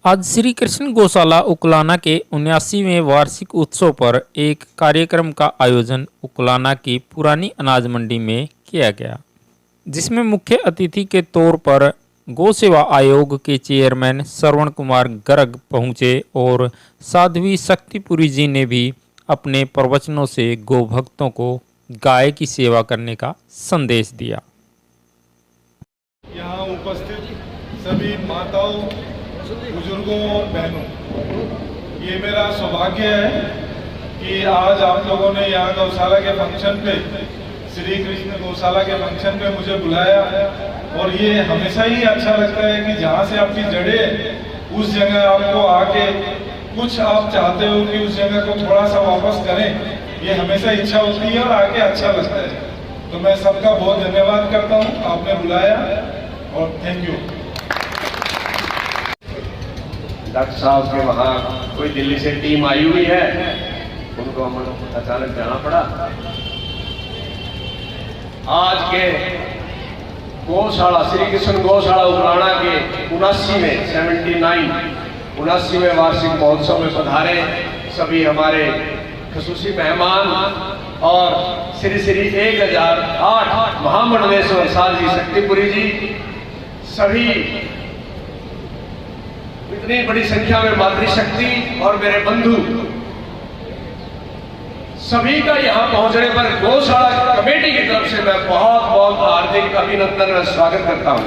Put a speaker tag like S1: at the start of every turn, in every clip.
S1: आज श्री कृष्ण गौशाला उकलाना के 79वें वार्षिक उत्सव पर एक कार्यक्रम का आयोजन उकलाना की पुरानी अनाज मंडी में किया गया, जिसमें मुख्य अतिथि के तौर पर गौ सेवा आयोग के चेयरमैन श्रवण कुमार गर्ग पहुंचे और साध्वी शक्तिपुरी जी ने भी अपने प्रवचनों से गौ भक्तों को गाय की सेवा करने का संदेश दिया।
S2: यहाँ उपस्थित सभी माताओं, बुजुर्गों और बहनों, ये मेरा सौभाग्य है कि आज आप लोगों ने यहाँ गौशाला के फंक्शन पे, श्री कृष्ण गौशाला के फंक्शन पे मुझे बुलाया। और ये हमेशा ही अच्छा लगता है कि जहाँ से आपकी जड़ें, उस जगह आपको आके कुछ आप चाहते हो कि उस जगह को थोड़ा सा वापस करें, ये हमेशा इच्छा होती है और आके अच्छा लगता है। तो मैं सबका बहुत धन्यवाद करता हूँ, आपने बुलाया और थैंक यू।
S3: डॉक्टर साहब के वहाँ कोई दिल्ली से टीम आई हुई है, उनको हम अचानक जाना पड़ा। आज के गौशाला, श्री कृष्ण गौशाला उकलाना के 79वें वार्षिक महोत्सव में पधारे सभी हमारे खसूसी मेहमान और श्री श्री 1008 महामंडलेश्वर साध्वी शक्तिपुरी जी, सभी इतनी बड़ी संख्या में मातृशक्ति और मेरे बंधु, सभी का यहाँ पहुंचने पर गौशाला कमेटी की तरफ से मैं बहुत बहुत हार्दिक अभिनंदन और स्वागत करता हूँ।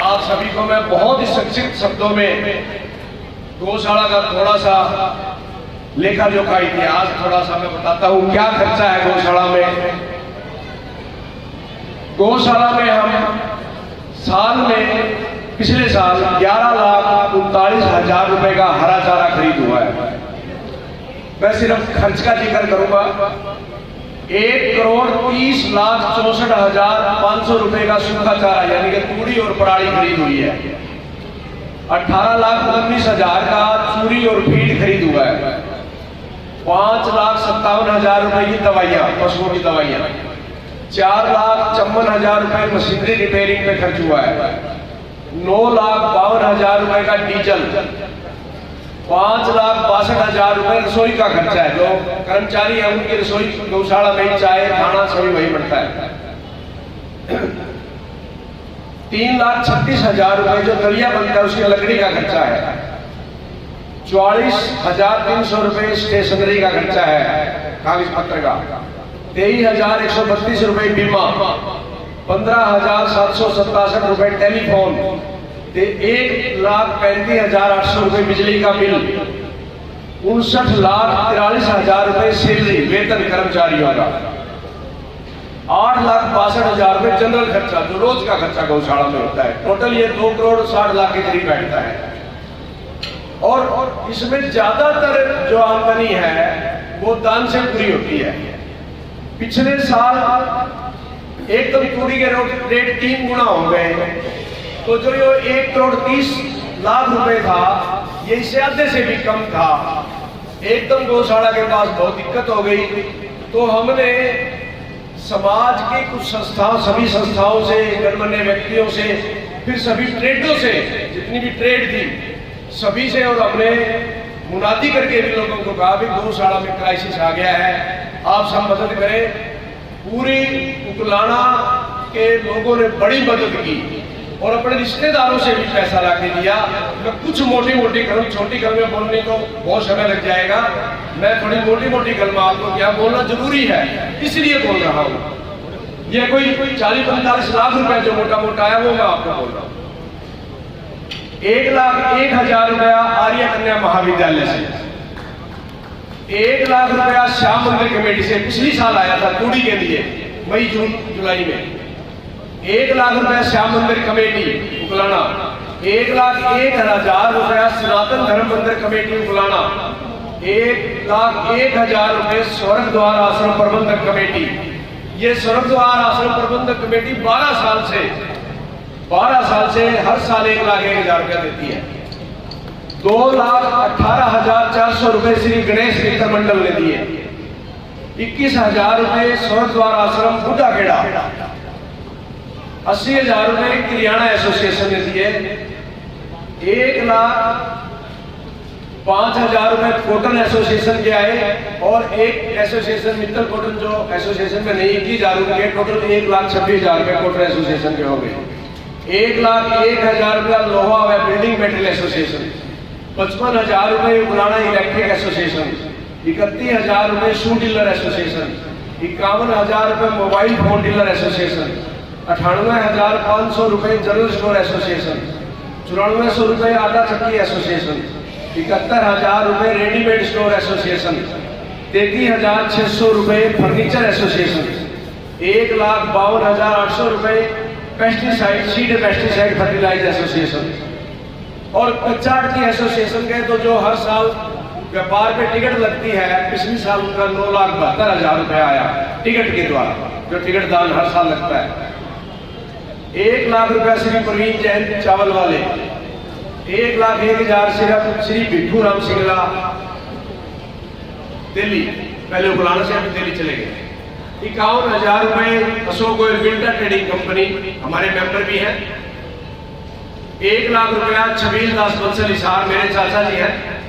S3: आप सभी को मैं बहुत ही संक्षिप्त शब्दों में गौशाला का थोड़ा सा लेखा जोखा इतिहास थोड़ा सा मैं बताता हूँ। क्या खर्चा है गौशाला में? गौशाला में हम साल में, पिछले साल 11,39,000 रुपए का हरा चारा खरीद हुआ है। मैं सिर्फ खर्च का जिक्र करूंगा। 1,30,64,500 रुपए का सूखा चारा यानी कि तूड़ी और पराली खरीद हुई है। 18,19,000 का चूरी और फीड खरीद हुआ है। 5,57,000 रुपए की दवाइयां, पशुओं की दवाइयां। 4,54,000 रुपए मशीनरी रिपेयरिंग पे खर्च हुआ है। 9,52,000 रुपए का डीजल। 5,62,000 रुपए रसोई का खर्चा है। जो कर्मचारी है उनकी रसोई गौशाला में चाय खाना सभी वही बनता है। 3,36,000 रुपए जो दलिया बनता है उसकी लकड़ी का खर्चा है। 44,300 रुपए स्टेशनरी का खर्चा है, कागज पत्र का। 23,132 रुपए बीमा। 15,767 रुपए टेलीफोन। 1,35,800 रुपए बिजली का बिल। 59,43,000 रुपए सैलरी, वेतन कर्मचारियों का। 8,62,000 रुपए जनरल खर्चा, जो रोज का खर्चा गौशाला में होता है। टोटल ये 2,60,00,000 के करीब बैठता है। और इसमें ज्यादातर जो आमदनी है वो दान से पूरी होती है। पिछले साल एकदम तूड़ी के रेट 3 गुना हो गए, तो जो ये 1,30,00,000 रुपए था, ये इससे आधे से भी कम था। एकदम गौशाला के पास बहुत दिक्कत हो गई, तो हमने समाज के कुछ संस्थाओं, सभी संस्थाओं से, गणमान्य व्यक्तियों से, फिर सभी ट्रेडों से, जितनी भी ट्रेड थी सभी से, और हमने मुनादी करके भी लोगों को कहा भी गौशाला में क्राइसिस आ गया है, आप सब मदद करें। पूरी उकलाना के लोगों ने बड़ी मदद की और अपने रिश्तेदारों से भी पैसा ला के दिया। मैं कुछ मोटी मोटी कलम, छोटी कलमें बोलने को बहुत समय लग जाएगा। मैं थोड़ी मोटी मोटी कलम आपको क्या बोलना जरूरी है, इसलिए बोल रहा हूँ। ये कोई 40-45 लाख रुपए जो मोटा मोटा है वो मैं आपको बोल रहा हूँ। 1,01,000 रुपया आर्य कन्या महाविद्यालय से। 1,00,000 रुपया श्याम मंदिर कमेटी से पिछली साल आया था तूड़ी के लिए, मई जून जुलाई में। 1,00,000 रुपया श्याम मंदिर कमेटी उकलाना। 1,01,000 रुपया सनातन धर्म मंदिर कमेटी उकलाना। 1,01,000 रुपये स्वर्ग द्वार आश्रम प्रबंधक कमेटी। ये स्वर्ग द्वार आश्रम प्रबंधक कमेटी 12 साल से हर साल 1,01,000 रुपया देती है। 2,18,400 रुपए श्री गणेश मित्र मंडल ने दिए। 21,000 रुपए स्वर्ग द्वार आश्रम बुढ़ा खेड़ा। 80,000 रुपए किरियाना एसोसिएशन ने दिए। 1,05,000 रुपए कॉटन एसोसिएशन के आए और एक एसोसिएशन मित्तल कॉटन जो एसोसिएशन में नहीं 21,000 रुपए, टोटल 1,26,000 रुपए कॉटन एसोसिएशन के हो गए। 1,01,000 रुपया लोहा व बिल्डिंग मेटेरियल एसोसिएशन, 55,000 रुपए उकलाना इलेक्ट्रिक एसोसिएशन, 31,000 रुपए शू डीलर एसोसिएशन, 51,000 रुपए मोबाइल फोन डीलर एसोसिएशन, 98,500 रुपए जनरल स्टोर एसोसिएशन, 9400 रुपए आटा चक्की एसोसिएशन, 71,000 रुपए रेडीमेड स्टोर एसोसिएशन, 33,600 रुपए फर्नीचर एसोसिएशन, 1,52,800 रुपए pesticide seed pesticide fertiliser association और कच्चा आड़ती एसोसिएशन के तो जो हर साल व्यापार पे टिकट लगती है, पिछले साल उनका 9,72,000 रुपए आया टिकट के द्वारा, जो टिकट दान हर साल लगता है। 1,00,000 रुपया श्री प्रवीण जैन चावल वाले, 1,01,000 सिर्फ श्री भिट्ठू राम सिंगला दिल्ली, पहले उकलाना से अभी दिल्ली चले गए। 51,000 रुपए Ashok Goyal winter trading company, हमारे मेंबर भी हैं। 1,00,000 रुपया छबील दास बंसल हिसार, मेरे चाचा जी हैं।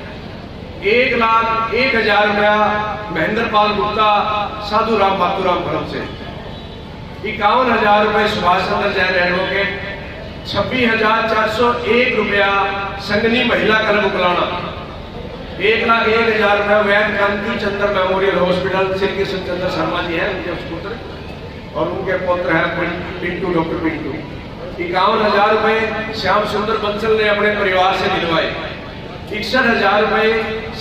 S3: 1,01,000 रुपया महेंद्र पाल गुप्ता साधु राम मातूराम फरम से। 51,000 रुपए सुभाष चंद्र जैन एडवोकेट, 26,401 रुपया संगनी महिला क्लब उकलाना, 1,01,000 रुपया वैद कांति चंद्र मेमोरियल हॉस्पिटल, श्री कृष्ण चंद्र शर्मा जी हैं उनके पुत्र और उनके पुत्र हैं पिंटू, डॉक्टर पिंटू। 51,000 रुपए श्याम सुंदर बंसल ने अपने परिवार से दिलवाए। 61,000 रुपए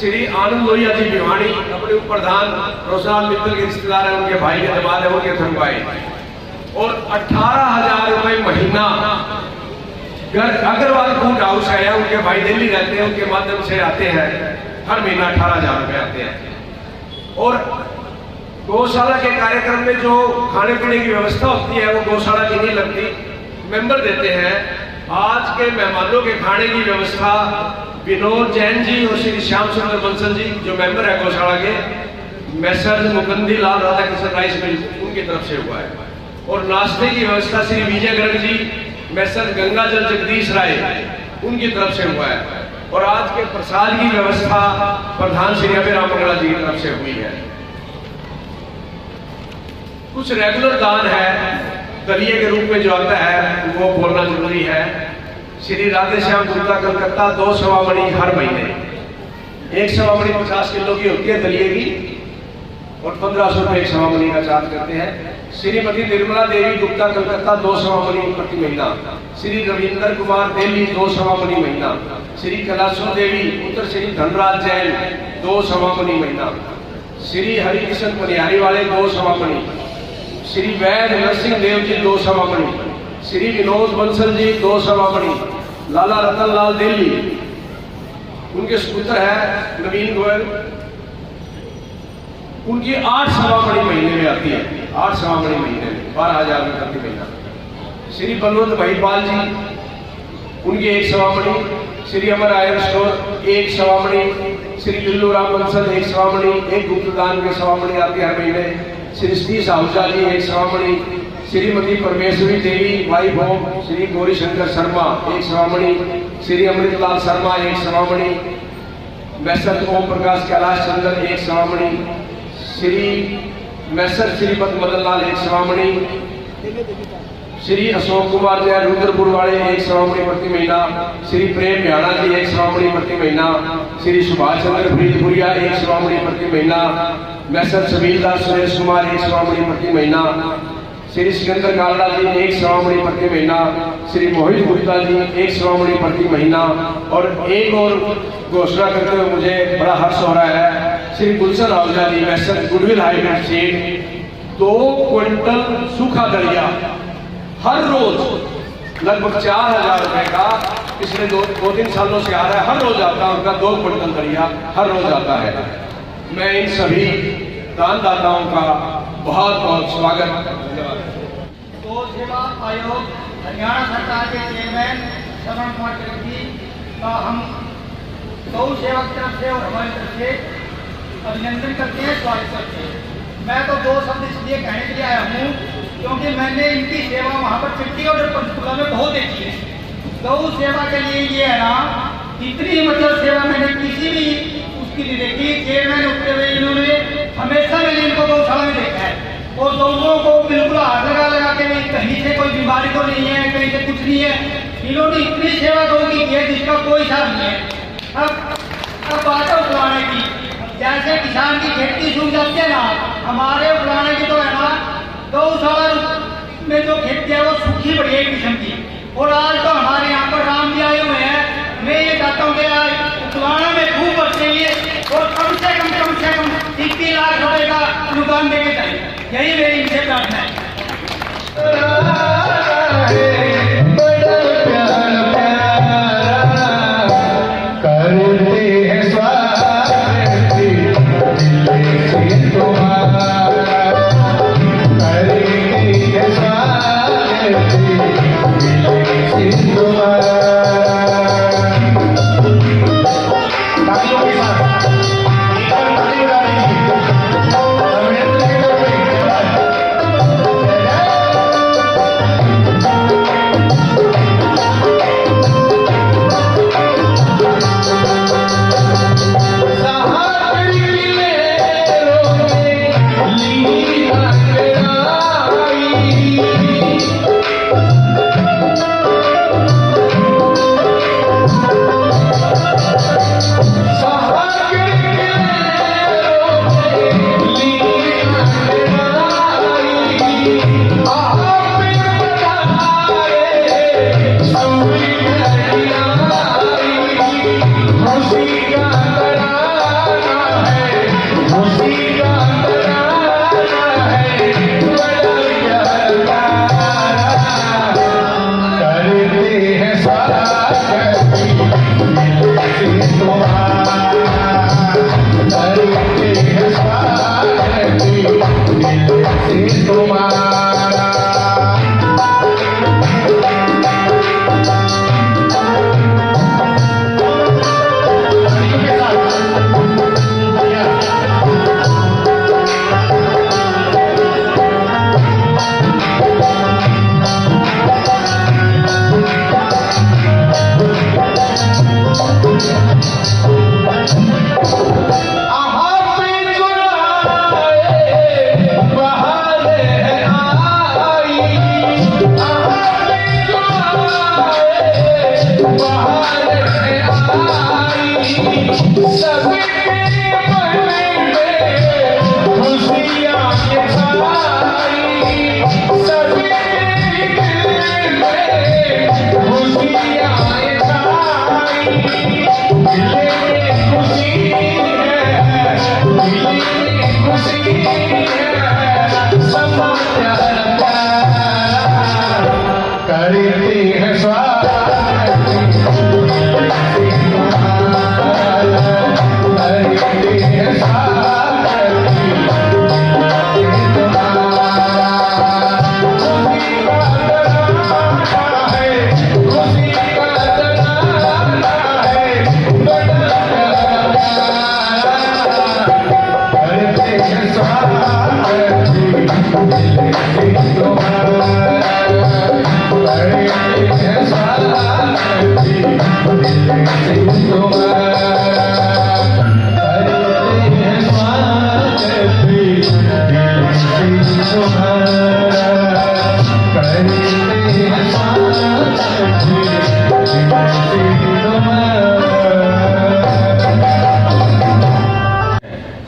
S3: श्री आनंद लोहिया जी भिवानी, अपने उप प्रधान रोशनाथ मित्तल के रिश्तेदार है, उनके भाई के दमाद है, उनके थरवाए। और 18,000 रुपए महीना अग्रवाल फूड हाउस है, उनके भाई दिल्ली रहते हैं, उनके माध्यम से आते हैं, हर महीना 18,000 रुपए आते हैं। और गौशाला के कार्यक्रम में जो खाने पीने की व्यवस्था होती है वो गौशाला की नहीं लगती, मेंबर देते हैं। आज के मेहमानों के खाने की व्यवस्था विनोद जैन जी और श्री श्याम सुंदर बंसल जी जो मेंबर है गौशाला के, मैसर मुकंदी लाल राधा कृष्ण राइस मिल उनकी तरफ से हुआ है। और नाश्ते की व्यवस्था श्री विजय गर्ग जी, मैसर गंगाजल जगदीश राय उनकी तरफ से हुआ है। और आज के प्रसाद की व्यवस्था प्रधान श्री अभिराम मंगला जी की तरफ से हुई है। कुछ रेगुलर दान है दलिए के रूप में जो आता है वो बोलना जरूरी है। श्री राधे श्याम गुप्ता कलकत्ता 2 सवा मणि हर महीने, 1 सवा मणि 50 किलो की होती है दलिए की और 1,500 रुपए 1 सवा मणि का चार्ज करते हैं। श्रीमती निर्मला देवी गुप्ता कलकत्ता 2 सवा मणि प्रति महीना। श्री रविंद्र कुमार दिल्ली 2 सवा मणि महीना। श्री कैलाशो देवी उत्तर श्री धनराज जैन 2 सवा मणि महीना। श्री हरिकिशन पनियारी वाले 2 सवा मणि। श्री वैद नरसिंह देव जी 2 सवा मणि। श्री विनोद बंसल जी 2 सवा मणि। लाला रतन लाल दिल्ली, उनके सुपुत्र है नवीन गोयल, उनकी 8 सवा मणि महीने में आती है, 8 सवा मणि महीने में 12,000 रुपये प्रति महीना। श्री बलवंत भाईपाल जी उनकी 1 सवा मणि। श्री अमर आयरन स्टोर 1 सवा मणि। श्री बिल्लू राम बंसल 1 सवा मणि, 1 गुप्तदान के सवा मणि आती है हर महीने। श्री सतीश आहूजा जी 1 सवा मणि। श्रीमती परमेश्वरी देवी वाइफ ऑफ श्री गौरी शंकर शर्मा 1 सवा मणि। श्री अमृतलाल शर्मा 1 सवा मणि। मैसर ओम प्रकाश कैलाश चंद्र 1 सवा मणि। श्री मैसर श्रीपद मदन लाल 1 सवा मणि। श्री अशोक कुमार जय रुद्रपुर वाले 1 सवा मणि प्रति महीना। श्री प्रेम म्याणा जी 1 सवा मणि प्रति महीना। श्री सुभाष चंद्र फरीदपुरिया 1 सवा मणि प्रति महीना। मैसर सबील दास सुरेश कुमार 1 सवा मणि प्रति महीना। श्री सिकंदर कालड़ा जी 1 सवा मणि प्रति महीना। श्री मोहित गुप्ता जी 1 सवा मणि प्रति महीना। और एक और घोषणा करते हुए मुझे बड़ा हर्ष हो रहा है, श्री गुलशन आहूजा जी मैसर गुडविल हाइब्रिड सीड 2 क्विंटल सूखा दलिया हर रोज लगभग 4,000 रुपए का पिछले 2-3 सालों से आ रहा है, हर रोज आता है उनका 2 क्विंटल दलिया हर रोज आता है। मैं इन सभी दानदाताओं का बहुत बहुत स्वागत।
S4: गौ सेवा आयोग हरियाणा सरकार के चेयरमैन श्रवण कुमार चटर्जी का हम गौ सेवा की तरफ से और हमारी तरफ से अभिनंदन करते हैं, स्वागत करते हैं। मैं तो 2 शब्द इसलिए कहने के लिए आया हूँ क्योंकि मैंने इनकी सेवा वहाँ पर चिट्ठी और पंचकुला में बहुत देखी है। गौ सेवा के लिए ये है ना इतनी मतलब सेवा मैंने किसी भी उसकी नहीं देखी। चेयरमैन होते हुए इन्होंने हमेशा मैंने इनको गौशाला में देखा है और लोगों को बिल्कुल हाथ लगा के भी कहीं से कोई बीमारी तो नहीं है, कहीं से कुछ नहीं है। इन्होंने इतनी सेवा लोगों की है जिसका कोई हिसाब नहीं है। अब बात है उगलाने की। जैसे किसान की खेती सूख जाती है ना, हमारे उगलाने की तो है ना गौशाला में जो खेती है वो सूखी पड़ी है एक किस्म की। और आज तो हमारे यहाँ पर राम जी आए हुए हैं। मैं ये चाहता हूँ कि आज उगलाना में खूब बढ़ चाहिए और कम से कम 3 लाख रुपए का अनुदान देके चाहिए। यही मेरी इनसे प्रार्थना है।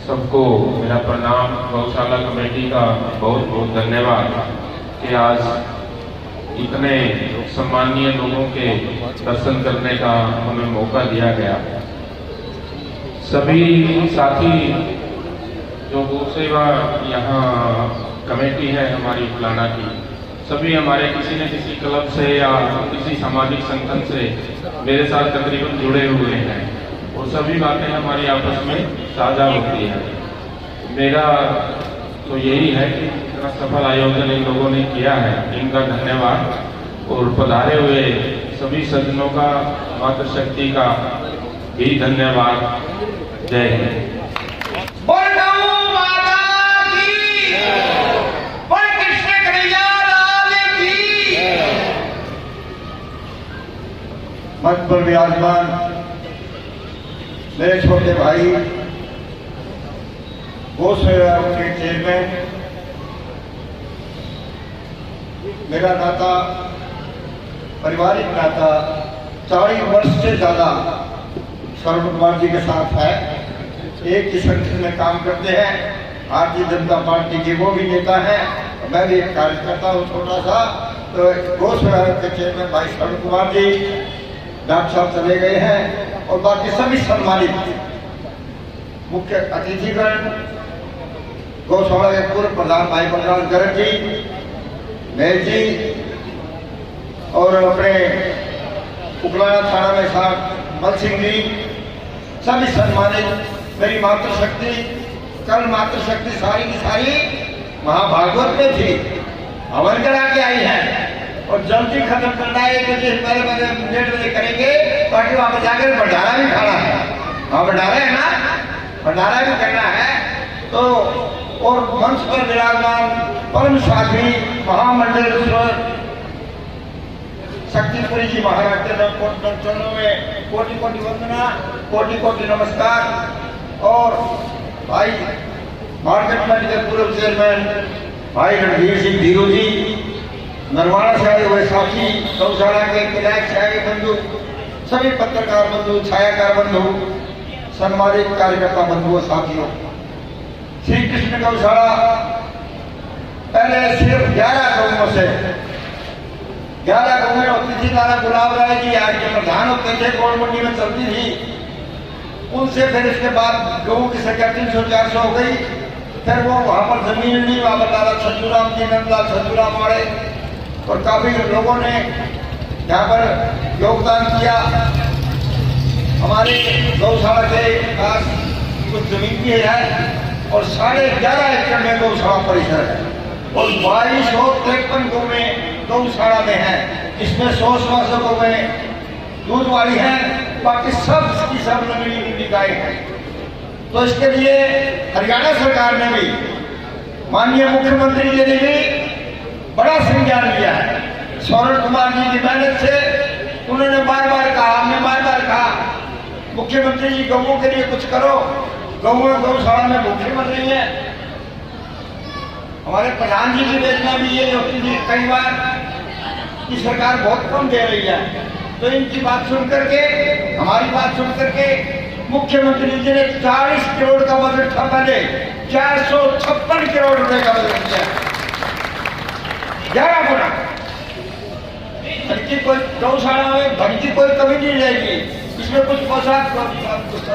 S5: सबको मेरा प्रणाम। गौशाला कमेटी का बहुत बहुत धन्यवाद कि आज इतने सम्मानीय लोगों के दर्शन करने का हमें मौका दिया गया। सभी साथी जो गौ सेवा यहाँ कमेटी है हमारी फलाना की, सभी हमारे किसी न किसी क्लब से या किसी सामाजिक संगठन से मेरे साथ तकरीबन जुड़े हुए हैं और सभी बातें हमारी आपस में साझा होती है। मेरा तो यही है कि इतना सफल आयोजन इन लोगों ने किया है, इनका धन्यवाद। और पधारे हुए सभी सज्जनों का, मातृशक्ति का भी धन्यवाद। जय हिंद।
S6: मंच पर विराजमान मेरे छोटे भाई गौसेवा के चेयरमैन, मेरा नाता पारिवारिक नाता 40 वर्ष से ज़्यादा श्रवण कुमार जी के साथ है। एक ही संगठन में काम करते हैं, भारतीय जनता पार्टी के वो भी नेता हैं, मैं भी एक कार्यकर्ता हूँ छोटा सा। तो गौसेवा के चेयरमैन भाई श्रवण कुमार जी, डॉक्टर साहब चले गए हैं और बाकी सभी सम्मानित मुख्य अतिथिगण, गौशाला के पूर्व प्रधान भाई बलराज गर्ग जी, मेल जी और अपने उकलाना थाना में साहब मल सिंह जी, सभी सम्मानित। मेरी मातृशक्ति, कल मातृशक्ति सारी की सारी महाभागवत में थी, हवन करा के आई है और जल्दी खत्म करना है। क्योंकि पहले 1:30 बजे करेंगे ताकि वहां पर जाकर भंडारा भी खाना है, वहां भंडारा है ना, भंडारा भी करना है। तो और मंच पर विराजमान परम साध्वी महामंडलेश्वर शक्तिपुरी जी महाराज के चरणों में कोटि कोटि वंदना, कोटि कोटि नमस्कार। और भाई मार्केट कमेटी के पूर्व चेयरमैन भाई रणधीर सिंह धीरू जी, नरवाड़ा से आए हुए साथी, गौशाला के विधायक से आए बंधु, सभी पत्रकार बंधु, छायाकार बंधु, सम्मानित कार्यकर्ता बंधुओं, साथियों, श्री कृष्ण गौशाला पहले सिर्फ 11 गांवों से 11 गांव में होती थी। नाना गुलाब राय जी आज के प्रधान होते थे, गोल मंडी में चलती थी। उनसे फिर इसके बाद गांवों की संख्या 300-400 हो गई। फिर वो वहाँ पर जमीन ली, वहाँ पर दादा छज्जूराम जी, नंदलाल छज्जूराम वाले और काफी लोगों ने यहाँ पर योगदान किया। हमारे गौशाला के पास कुछ जमीन भी है और 11.5 एकड़ में गौशाला परिसर है और 2253 गौ में गौशाला में है। इसमें 100 गौ में दूध वाली है, बाकी सब की सब नगरी गाय है। तो इसके लिए हरियाणा सरकार ने भी, माननीय मुख्यमंत्री जी ने भी बड़ा संज्ञान लिया है। श्रवण कुमार जी की मेहनत से उन्होंने बार बार कहा, हमने बार बार कहा, मुख्यमंत्री जी गौओं के लिए कुछ करो, गौशाला में भूखे मर रही है। हमारे प्रधान जी की योजना भी ये होती थी कई बार कि सरकार बहुत कम दे रही है, तो इनकी बात सुन करके, हमारी बात सुन करके मुख्यमंत्री जी ने 40 करोड़ का बजट था, पहले 456 करोड़ रुपए का बजट दिया, 11 गुना। धन की कोई गौशाला में धन की कोई कमी नहीं रहेगी। इसमें कुछ पोशाक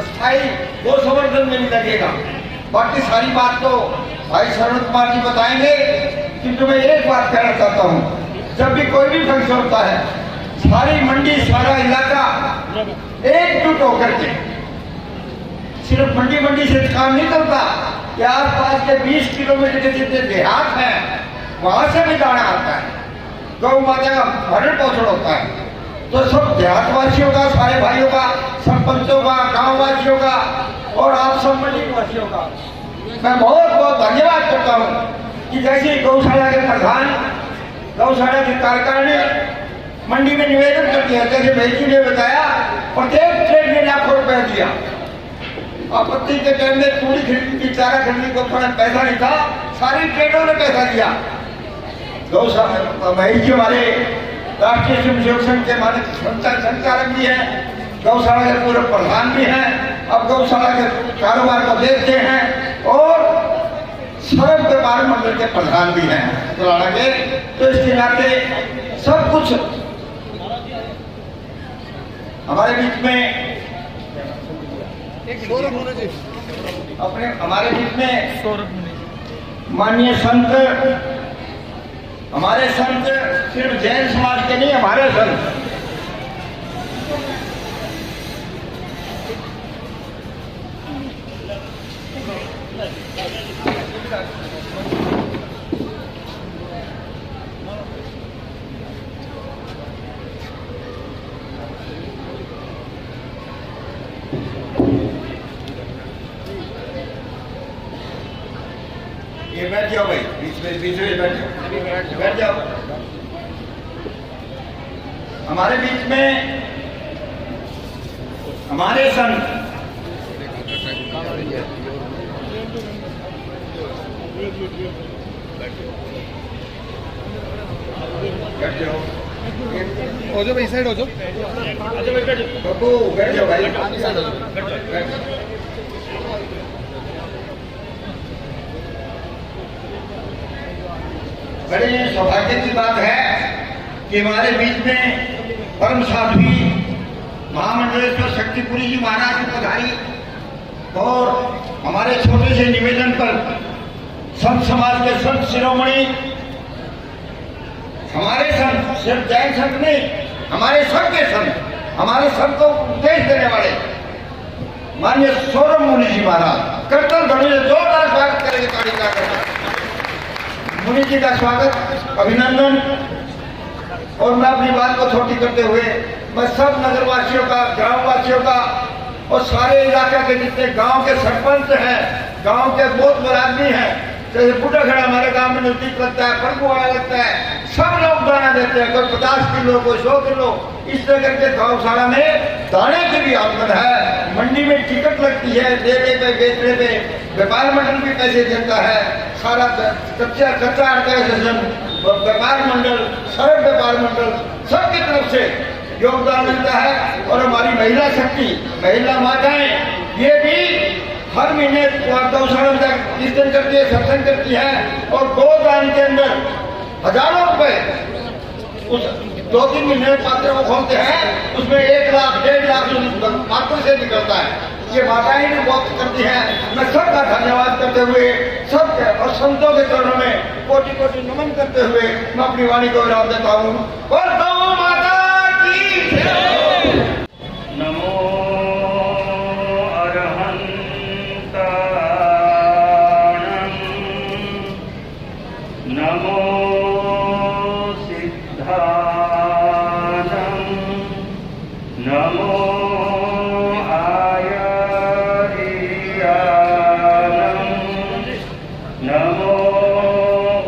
S6: स्थायी गौ संवर्धन में भी लगेगा। बाकी सारी बात तो भाई श्रवण कुमार जी बताएंगे। किंतु मैं एक बात कहना चाहता हूँ, जब भी कोई भी फंक्शन होता है, सारी मंडी, सारा इलाका एकजुट होकर के, सिर्फ मंडी से काम नहीं चलता कि आस पास के 20 किलोमीटर के जितने देहात हैं वहां से भी दाना आता है, गौ माता का भरण पोषण होता है। तो सब देहातवासियों का, सारे भाइयों का, सरपंचों का, गाँव वासियों का और आप सब मंडी वासियों का मैं बहुत बहुत धन्यवाद करता हूँ कि जैसे गौशाला के प्रधान, गौशाला की कार्यकारिणी मंडी में निवेदन करती है, जैसे भाई ने बताया, प्रत्येक ट्रेड ने लाखों रुपए दिया। आपत्ति के टाइम में पूरी खरीदी, चारा खरीदने को थोड़ा पैसा नहीं था, सारी ट्रेडों ने पैसा दिया। गौशाला महेश जी हमारे राष्ट्रीय स्वयंसेवक संघ के मानक संचालक भी हैं, गौशाला के पूर्व प्रधान भी हैं, अब गौशाला के कारोबार को देखते हैं और सड़क व्यापार मंडल के प्रधान भी हैं पुराना के। तो इसके नाते सब कुछ हमारे बीच में हमारे बीच में माननीय संत, हमारे संत सिर्फ जैन समाज के नहीं, हमारे संत ये बैठ जाओ भाई, बीच में बैठ जाओ। हमारे बीच में हमारे संत
S2: हो जाओ भाई, साइड हो जाओ।
S6: बब्बू बैठ जाओ भाई। बड़े सौभाग्य की बात है कि हमारे बीच में परम साध्वी महामंडलेश्वर शक्तिपुरी जी महाराज की पधारी और हमारे छोटे से निवेदन पर संत समाज के संत शिरोमणि, हमारे संत सिर्फ जैन संत नहीं, हमारे सबके संत, हमारे सबको उपदेश देने वाले माननीय सौरभ मुनि जी महाराज, कीर्तन ध्वनि से जोरदार स्वागत करेंगे, ताली का करना। मुनि जी का स्वागत, अभिनंदन। और मैं अपनी बात को छोटी करते हुए मैं सब नगरवासियों का, ग्रामवासियों का और सारे इलाके के जितने गांव के सरपंच हैं, गांव के बहुत बड़े आदमी हैं, जैसे बूढ़ा खड़ा हमारे गांव में नजदीक लगता है, फड़कुवाड़ा लगता है, सब लोग दाना देते हैं, कोई 50 किलो, कोई 100 किलो, इस तरह करके गौशाला में दाने की भी आमदन है। मंडी में टिकट लगती है, देने पे बेचने पे व्यापार मंडल भी पैसे देता है, सारा कच्चा ऑर्गेनाइजेशन, व्यापार मंडल, सड़क व्यापार मंडल, सबकी तरफ से योगदान मिलता है। और हमारी महिला शक्ति, महिला माताएं, ये भी हर महीने गौशाला में कीर्तन करती है, सत्संग करती है और गोदान के अंदर हजारों रुपए उस 2-3 महीने पात्र वो खोलते हैं, उसमें 1 लाख 1.5 लाख पात्र से निकलता है। ये माताएं भी बहुत करती हैं। मैं सबका धन्यवाद करते हुए, सबके और संतों के चरणों में कोटि कोटि नमन करते हुए मैं अपनी वाणी को विराम देता हूँ। और गौ माता की जय।
S7: नमो नमो सिद्धानं, नमो आयर्यानं, नमो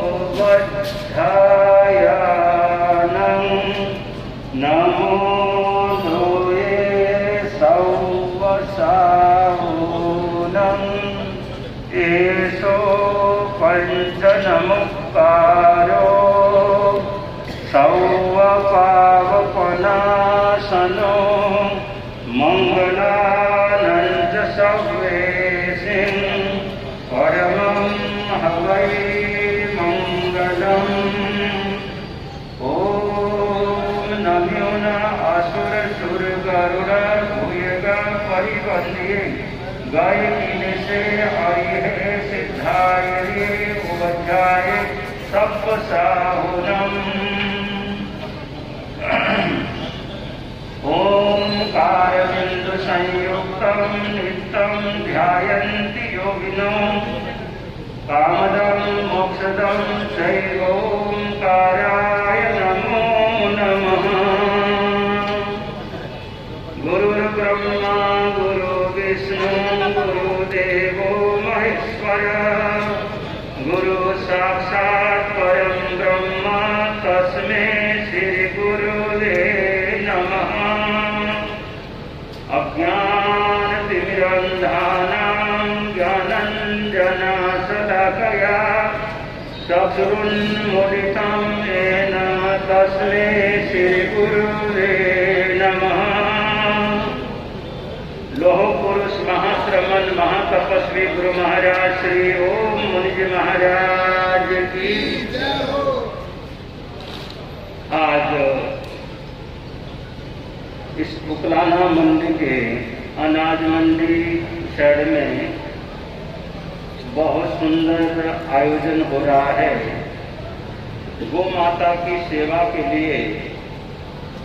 S7: उवध्यायानं, नमो लोये सौवसावनं, एषो पंचनमुक्कारो सौवपावपनाशनो मंगलानंद सवेसिं परमं हवै मंगलम्। ओम नमो न असुर सुर गरुड़ भूयग परिवंद्ये गायकीन से आई है सिद्धाय रे उवध्याय सब साहुनम। ओंकार बिंदु संयुक्तम नित्यं ध्यायन्ति योगिनो कामदं मोक्षदं चैव ओंकाराय नमो नमः। गुरुर्ब्रह्मा गुरु विष्णु गुरुदेवो महेश्वर, गुरु साक्षात् परं ब्रह्म तस्मै श्री गुरुवे नमः। अज्ञानतिमिरन्धानां ज्ञानञ्जनशलाकया चक्षुरुन्मीलितं येन तस्मै श्री गुरुवे नमः। लोह पुरुष महाश्रमण महातपस्वी गुरु महाराज श्री ओम मुनि जी महाराज की जय हो। आज इस उकलाना मंडी के अनाज मंडी शहर में बहुत सुंदर आयोजन हो रहा है। गौ माता की सेवा के लिए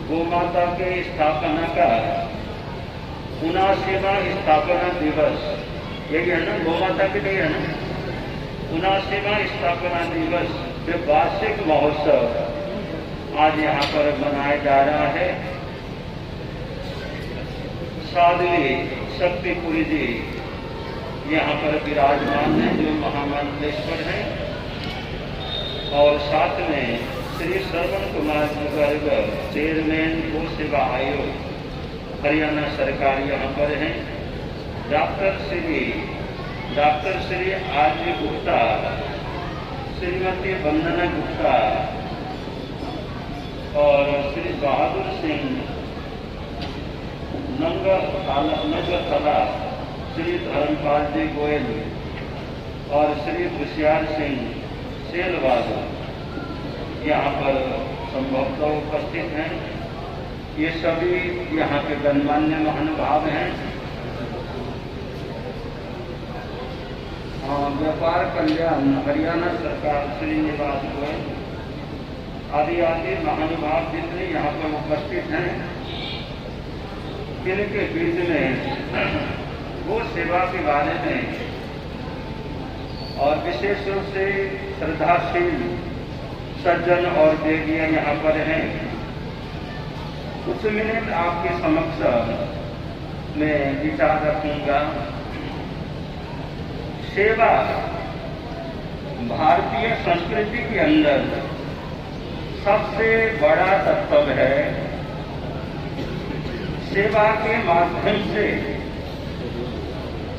S7: गौ माता के स्थापना का 79वां स्थापना दिवस, यही है ना, गौ माता के लिए है ना, 79वां स्थापना दिवस के वार्षिक महोत्सव आज यहाँ पर मनाया जा रहा है। साध्वी शक्तिपुरी जी यहाँ पर विराजमान है, जो महामंडलेश्वर हैं, और साथ में श्री श्रवण कुमार जी गर्ग चेयरमैन गौ सेवा आयोग हरियाणा सरकार यहाँ पर हैं। Doctor Shri R G Gupta Shrimati Vandana Gupta और श्री बहादुर सिंह नंगरतला, श्री धर्मपाल जी गोयल और श्री होशियार सिंह सेलवाद यहाँ पर संभवतः उपस्थित हैं। ये सभी यहाँ के गणमान्य महानुभाव हैं। व्यापार कल्याण हरियाणा सरकार श्रीनिवास गोयल आदि आदि महानुभाव जितने यहाँ पर उपस्थित हैं, इनके बीच में गो सेवा के बारे में और विशेष रूप से श्रद्धाशील सज्जन और देवियाँ यहाँ पर हैं, कुछ मिनट आपके समक्ष में विचार रखूंगा। सेवा भारतीय संस्कृति के अंदर सबसे बड़ा तत्व है। सेवा के माध्यम से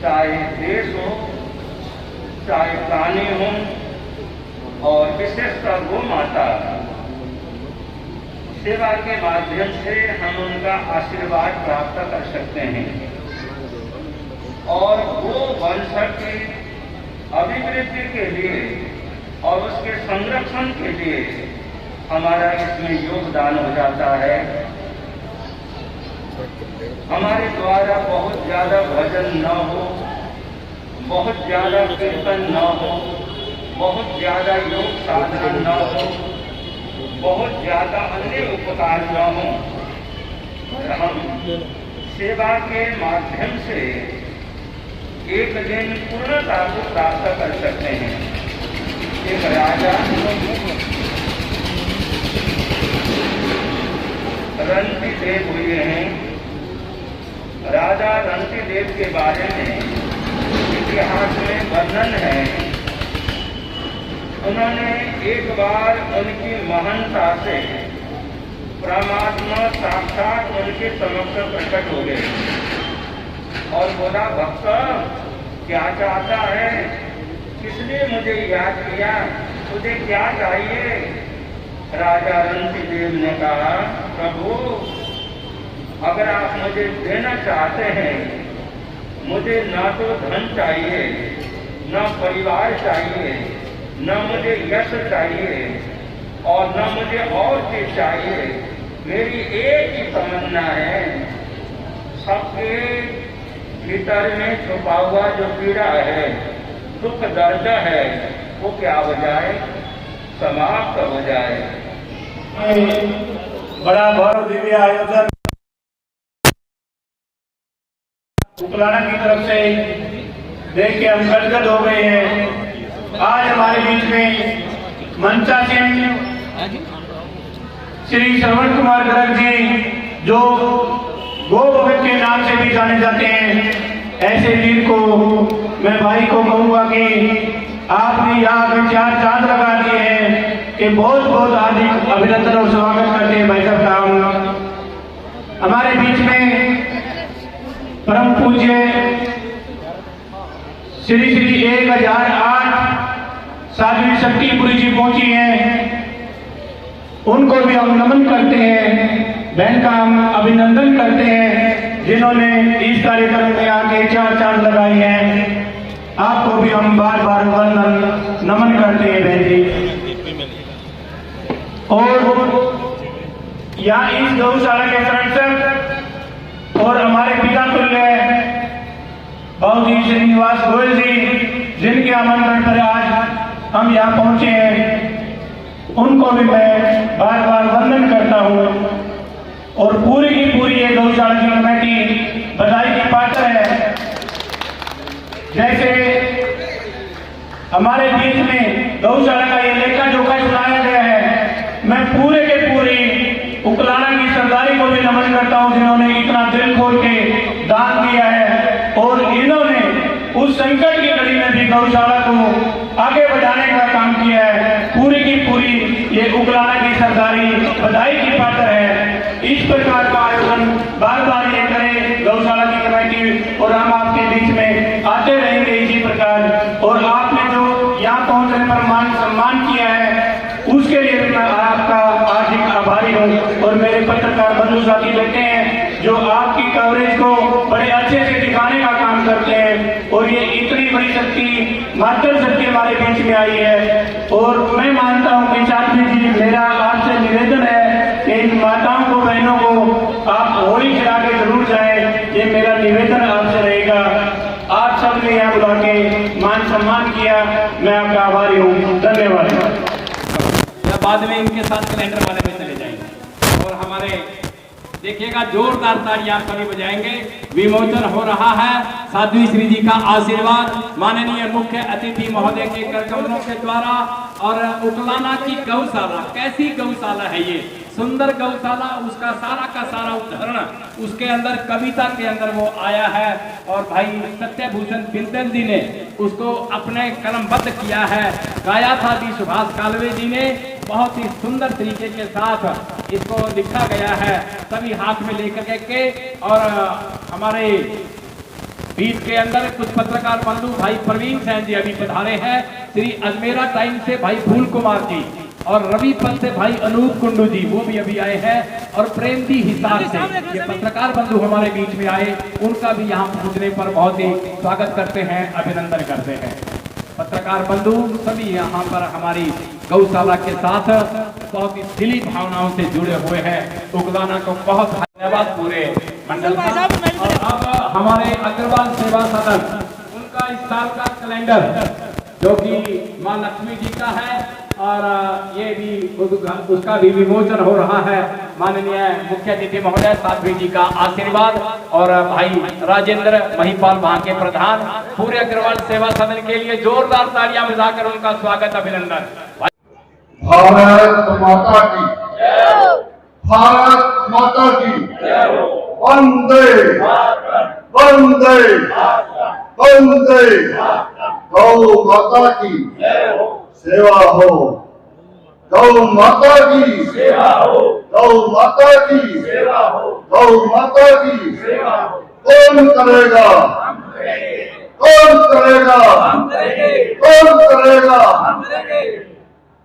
S7: चाहे देश हो, चाहे प्राणी हो और विशेषकर गो माता, सेवा के माध्यम से हम उनका आशीर्वाद प्राप्त कर सकते हैं और गो वंश की अभिवृद्धि के लिए और उसके संरक्षण के लिए हमारा इसमें योगदान हो जाता है। हमारे द्वारा बहुत ज्यादा भजन न हो, बहुत ज्यादा कीर्तन न हो, बहुत ज्यादा योग साधना न हो, बहुत ज्यादा अन्य उपकार न हो, हम सेवा के माध्यम से एक दिन पूर्णता को प्राप्त कर सकते हैं। एक राजा रणतीदेव हुए हैं। राजा रणतीदेव के बारे में इतिहास में वर्णन है। उन्होंने एक बार उनकी महानता से परमात्मा साक्षात उनके समक्ष प्रकट हो गए और बोला, भक्त क्या चाहता है, किसने मुझे याद किया, तुझे क्या चाहिए? राजा रणतीदेव ने कहा, प्रभु अगर आप मुझे देना चाहते हैं, मुझे ना तो धन चाहिए, न परिवार चाहिए, न मुझे यश चाहिए और न मुझे और चीज चाहिए। मेरी एक ही तमन्ना है, सबके भीतर में छुपा हुआ जो पीड़ा है, दुख दर्द है, वो क्या हो जाए, समाप्त हो जाए।
S8: बड़ा गौरव दिव्य आयोजन उकलाना की तरफ से देख के हम गदगद हो गए हैं। आज हमारे बीच में मंचासीन श्री श्रवण कुमार गर्ग जी, जो गो भगत के नाम से भी जाने जाते हैं, ऐसे वीर को मैं भाई को कहूंगा कि आपने यहाँ पे 4 चांद लगा दिए हैं कि बहुत बहुत हार्दिक अभिनंदन और स्वागत करते हैं भाई साहब का। हमारे बीच में परम पूज्य श्री श्री 1008 साध्वी शक्तिपुरी जी पहुंची हैं, उनको भी हम नमन करते हैं, बहन का हम अभिनंदन करते हैं जिन्होंने इस कार्यक्रम में आके 4 चांद लगाए हैं। आपको भी हम बार बार वंदन नमन करते हैं बहन जी। और यहाँ इस गौशाला के संरक्षक और हमारे पिता तुल्य बाबू जी श्रीनिवास गोयल जी, जिनके आमंत्रण पर आज हम यहाँ पहुंचे हैं, उनको भी मैं बार बार वंदन करता हूँ। और पूरी की पूरी ये गौशाला की कमेटी बधाई की पात्र है। जैसे हमारे बीच में गौशाला का ये लेखा जोखा सुनाया गया है, मैं पूरे के पूरी उकलाना की सरदारी को भी नमन करता हूँ, जिन्होंने इतना दिल खोल के दान दिया है और इन्होंने उस संकट की घड़ी में भी गौशाला को आगे बढ़ाने का काम किया है। पूरी की पूरी ये उकलाना की सरदारी बधाई की पात्र है। इस प्रकार का आयोजन बार बार ये करें गौशाला की कमेटी, और हम आपके बीच में आते रहेंगे इसी प्रकार। और आपने जो यहाँ पहुंचने पर मान सम्मान कवरेज को बड़े अच्छे से दिखाने का काम करते हैं और ये इतनी बड़ी शक्ति मातृ शक्ति हमारे बीच में आई है। और मैं मानता हूँ कि साथी जी, मेरा आपसे निवेदन है कि इन माताओं को, बहनों को आप होली खिला के जरूर जाएं, ये मेरा निवेदन आपसे रहेगा। आप सबने यहाँ बुला के मान सम्मान किया, मैं आपका आभारी हूँ। धन्यवाद।
S9: बाद में इनके साथ कैलेंडर वाले में चले जाएंगे और हमारे देखिएगा जोरदार तालियां सभी बजाएंगे। विमोचन हो रहा है साध्वी श्री जी का आशीर्वाद माननीय मुख्य अतिथि महोदय के करकमलों के द्वारा। और उकलाना की गौशाला, कैसी गौशाला है ये, सुंदर गौशाला, उसका सारा का सारा उदाहरण उसके अंदर कविता के अंदर वो आया है। और भाई सत्यभूषण बिंदल जी ने उसको अपने कलमबद्ध किया है, गाया था दी सुभाष कालवे जी ने, बहुत ही सुंदर तरीके के साथ इसको लिखा गया है, सभी हाथ में लेकर के। और हमारे बीच के अंदर कुछ पत्रकार बंधु भाई प्रवीण सैन जी अभी पधारे हैं, श्री अजमेरा टाइम से भाई फूल कुमार जी, और रवि पल से भाई अनूप कुंडू जी वो भी अभी आए हैं, और प्रेमजी हिसार से ये पत्रकार बंधु हमारे बीच में आए, उनका भी यहाँ पहुंचने पर बहुत ही स्वागत करते हैं, अभिनंदन करते हैं। पत्रकार बंधु सभी यहाँ पर हमारी गौशाला के साथ बहुत ही दिली भावनाओं से जुड़े हुए हैं। उकलाना को बहुत धन्यवाद पूरे मंडल का। और अब हमारे अग्रवाल सेवा सदन, उनका इस साल का कैलेंडर जो कि माँ लक्ष्मी जी का है, और ये भी उसका भी विमोचन हो रहा है। माननीय मुख्य अतिथि महोदय साध्वी जी का आशीर्वाद, और भाई राजेंद्र महिपाल वहां के प्रधान, पूरे अग्रवाल सेवा सदन के लिए जोरदार तालियां बजाकर उनका स्वागत, अभिनंदन।
S6: भारत माता की, भारत माता की, वंदे वंदे वंदे, गौ माता की सेवा हो, गौ माता की सेवा हो, गौ माता की सेवा हो, गौ माता की सेवा हो। कौन करेगा, कौन करेगा, कौन करेगा।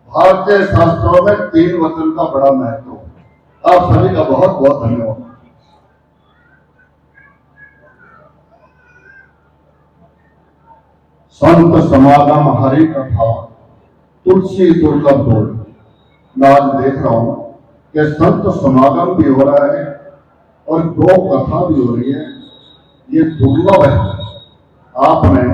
S6: भारतीय शास्त्रों में 3 वचन का बड़ा महत्व है। आप सभी का बहुत बहुत धन्यवाद। संत समागम हरि कथा तुलसी दुर्लभ बोल। मैं आज देख रहा हूं कि संत समागम भी हो रहा है और 2 कथा भी हो रही है, ये दुर्लभ है। आपने